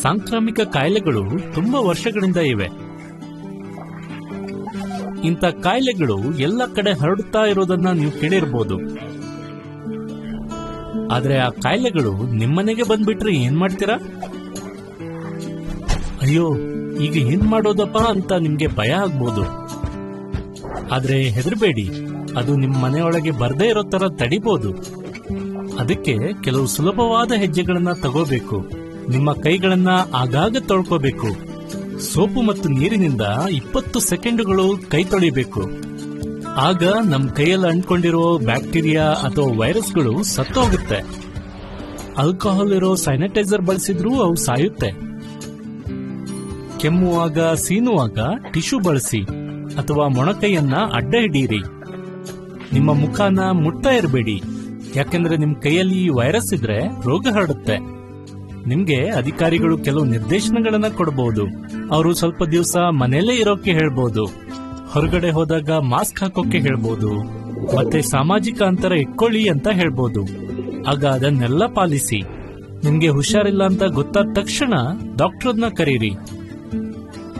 ಸಾಂಕ್ರಾಮಿಕ ಕಾಯಿಲೆಗಳು ತುಂಬಾ ವರ್ಷಗಳಿಂದ ಇವೆ. ಇಂಥ ಕಾಯಿಲೆಗಳು ಎಲ್ಲ ಕಡೆ ಹರಡುತ್ತಾ ಇರೋದನ್ನ ನೀವು ಕೇಳಿರ್ಬೋದು. ಆದ್ರೆ ಆ ಕಾಯಿಲೆಗಳು ನಿಮ್ಮನೆಗೆ ಬಂದ್ಬಿಟ್ರೆ ಏನ್ ಮಾಡ್ತೀರಾ? ಅಯ್ಯೋ, ಈಗ ಏನ್ ಮಾಡೋದಪ್ಪ ಅಂತ ನಿಮ್ಗೆ ಭಯ ಆಗ್ಬೋದು. ಆದ್ರೆ ಹೆದರ್ಬೇಡಿ, ಅದು ನಿಮ್ಮ ಮನೆಯೊಳಗೆ ಬರ್ದೇ ಇರೋ ತರ ತಡಿಬಹುದು. ಅದಕ್ಕೆ ಕೆಲವು ಸುಲಭವಾದ ಹೆಜ್ಜೆಗಳನ್ನ ತಗೋಬೇಕು. ನಿಮ್ಮ ಕೈಗಳನ್ನ ಆಗಾಗ ತೊಳ್ಕೋಬೇಕು. ಸೋಪು ಮತ್ತು ನೀರಿನಿಂದ 20 ಸೆಕೆಂಡುಗಳು ಕೈ ತೊಳಿಬೇಕು. ಆಗ ನಮ್ಮ ಕೈಯಲ್ಲಿ ಅಂಟ್ಕೊಂಡಿರೋ ಬ್ಯಾಕ್ಟೀರಿಯಾ ಅಥವಾ ವೈರಸ್ಗಳು ಸತ್ತೋಗುತ್ತೆ. ಆಲ್ಕೋಹಾಲ್ ಇರೋ ಸ್ಯಾನಿಟೈಸರ್ ಬಳಸಿದ್ರೂ ಅವು ಸಾಯುತ್ತೆ. ಕೆಮ್ಮುವಾಗ, ಸೀನುವಾಗ ಟಿಶ್ಯೂ ಬಳಸಿ ಅಥವಾ ಮೊಣಕೈಯನ್ನ ಅಡ್ಡ ಹಿಡೀರಿ. ನಿಮ್ಮ ಮುಖನ ಮುಟ್ತಾ ಇರಬೇಡಿ, ಯಾಕೆಂದ್ರೆ ನಿಮ್ ಕೈಯಲ್ಲಿ ವೈರಸ್ ಇದ್ರೆ ರೋಗ ಹರಡುತ್ತೆ. ನಿಮ್ಗೆ ಅಧಿಕಾರಿಗಳು ಕೆಲವು ನಿರ್ದೇಶನಗಳನ್ನ ಕೊಡಬಹುದು. ಅವರು ಸ್ವಲ್ಪ ದಿವಸ ಮನೆಯಲ್ಲೇ ಇರೋಕೆ ಹೇಳ್ಬೋದು. ಹೊರಗಡೆ ಹೋದಾಗ ಮಾಸ್ಕ್ ಹಾಕೋಕೆ ಹೇಳ್ಬೋದು. ಮತ್ತೆ ಸಾಮಾಜಿಕ ಅಂತರ ಇಟ್ಕೊಳ್ಳಿ ಅಂತ ಹೇಳ್ಬೋದು. ಆಗ ಅದನ್ನೆಲ್ಲ ಪಾಲಿಸಿ. ನಿಮ್ಗೆ ಹುಷಾರಿಲ್ಲ ಅಂತ ಗೊತ್ತಾದ ತಕ್ಷಣ ಡಾಕ್ಟರ್ನ ಕರೀರಿ.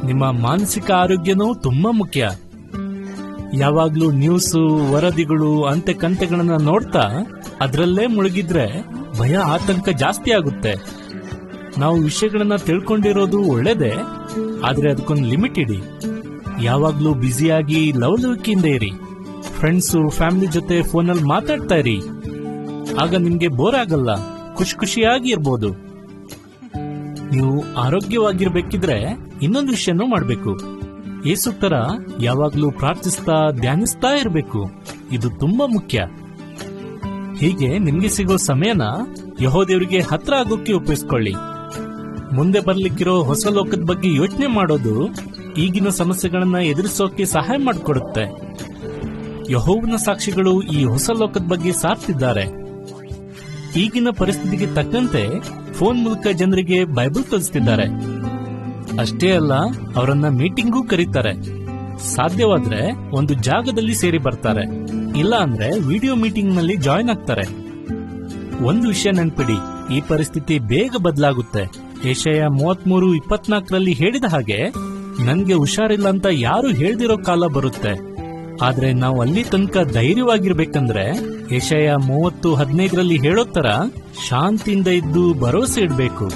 ನಿಮ್ಮ ಮಾನಸಿಕ ಆರೋಗ್ಯನೂ ತುಂಬಾ ಮುಖ್ಯ. ಯಾವಾಗ್ಲೂ ನ್ಯೂಸು, ವರದಿಗಳು, ಅಂತೆ ಕಂತೆಗಳನ್ನ ನೋಡ್ತಾ ಅದರಲ್ಲೇ ಮುಳುಗಿದ್ರೆ ಭಯ, ಆತಂಕ ಜಾಸ್ತಿ ಆಗುತ್ತೆ. ನಾವು ವಿಷಯಗಳನ್ನ ತಿಳ್ಕೊಂಡಿರೋದು ಒಳ್ಳೇದೇ, ಆದ್ರೆ ಅದಕ್ಕೊಂದು ಲಿಮಿಟ್ ಇಡಿ. ಯಾವಾಗ್ಲೂ ಬ್ಯುಸಿಯಾಗಿ ಲವಲವಿಕೆಯಿಂದ ಇರಿ. ಫ್ರೆಂಡ್ಸು, ಫ್ಯಾಮಿಲಿ ಜೊತೆ ಫೋನಲ್ಲಿ ಮಾತಾಡ್ತಾ ಇರಿ. ಆಗ ನಿಮ್ಗೆ ಬೋರ್ ಆಗಲ್ಲ, ಖುಷಿಯಾಗಿ ಇರ್ಬೋದು. ನೀವು ಆರೋಗ್ಯವಾಗಿರ್ಬೇಕಿದ್ರೆ ಇನ್ನೊಂದು ವಿಷಯನೂ ಮಾಡ್ಬೇಕು. ಯೇಸು ತರ ಯಾವಾಗ್ಲೂ ಪ್ರಾರ್ಥಿಸ್ತಾ, ಧ್ಯಾನಿಸ್ತಾ ಇರಬೇಕು. ಇದು ತುಂಬಾ ಮುಖ್ಯ. ಹೀಗೆ ನಿಮ್ಗೆ ಸಿಗೋ ಸಮಯನ ಯೆಹೋವನಿಗೆ ಹತ್ರ ಆಗೋಕೆ ಉಪಯೋಗಿಸ್ಕೊಳ್ಳಿ. ಮುಂದೆ ಬರ್ಲಿಕ್ಕಿರೋ ಹೊಸ ಲೋಕದ ಬಗ್ಗೆ ಯೋಚನೆ ಮಾಡೋದು ಈಗಿನ ಸಮಸ್ಯೆಗಳನ್ನ ಎದುರಿಸೋಕೆ ಸಹಾಯ ಮಾಡಿಕೊಡುತ್ತೆ. ಯೆಹೋವನ ಸಾಕ್ಷಿಗಳು ಈ ಹೊಸ ಲೋಕದ ಬಗ್ಗೆ ಸಾರ್ತಿದ್ದಾರೆ. ಈಗಿನ ಪರಿಸ್ಥಿತಿಗೆ ತಕ್ಕಂತೆ ಫೋನ್ ಮೂಲಕ ಜನರಿಗೆ ಬೈಬಲ್ ಕಲಿಸ್ತಿದ್ದಾರೆ. ಅಷ್ಟೇ ಅಲ್ಲ, ಅವರನ್ನ ಮೀಟಿಂಗೂ ಕರೀತಾರೆ. ಸಾಧ್ಯವಾದ್ರೆ ಒಂದು ಜಾಗದಲ್ಲಿ ಸೇರಿ ಬರ್ತಾರೆ. ಇಲ್ಲ ಅಂದ್ರೆ ವಿಡಿಯೋ ಮೀಟಿಂಗ್ ನಲ್ಲಿ ಜಾಯಿನ್ ಆಗ್ತಾರೆ. ಒಂದು ವಿಷಯ ನೆನ್ಪಿಡಿ, ಈ ಪರಿಸ್ಥಿತಿ ಬೇಗ ಬದಲಾಗುತ್ತೆ. ಯೆಶಾಯ 33:24 ಹೇಳಿದ ಹಾಗೆ, ನನ್ಗೆ ಹುಷಾರಿಲ್ಲ ಅಂತ ಯಾರು ಹೇಳ್ದಿರೋ ಕಾಲ ಬರುತ್ತೆ. ಆದ್ರೆ ನಾವು ಅಲ್ಲಿ ತನಕ ಧೈರ್ಯವಾಗಿರ್ಬೇಕಂದ್ರೆ ಯೆಶಾಯ 30:15 ಹೇಳೋ ತರ ಶಾಂತಿಯಿಂದ ಇದ್ದು ಭರವಸೆ ಇಡಬೇಕು.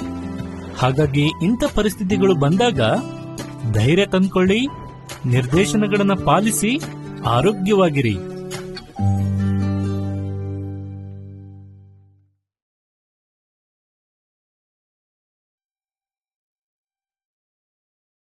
ಹಾಗಾಗಿ ಇಂಥ ಪರಿಸ್ಥಿತಿಗಳು ಬಂದಾಗ ಧೈರ್ಯ ತಂದ್ಕೊಳ್ಳಿ, ನಿರ್ದೇಶನಗಳನ್ನ ಪಾಲಿಸಿ, ಆರೋಗ್ಯವಾಗಿರಿ.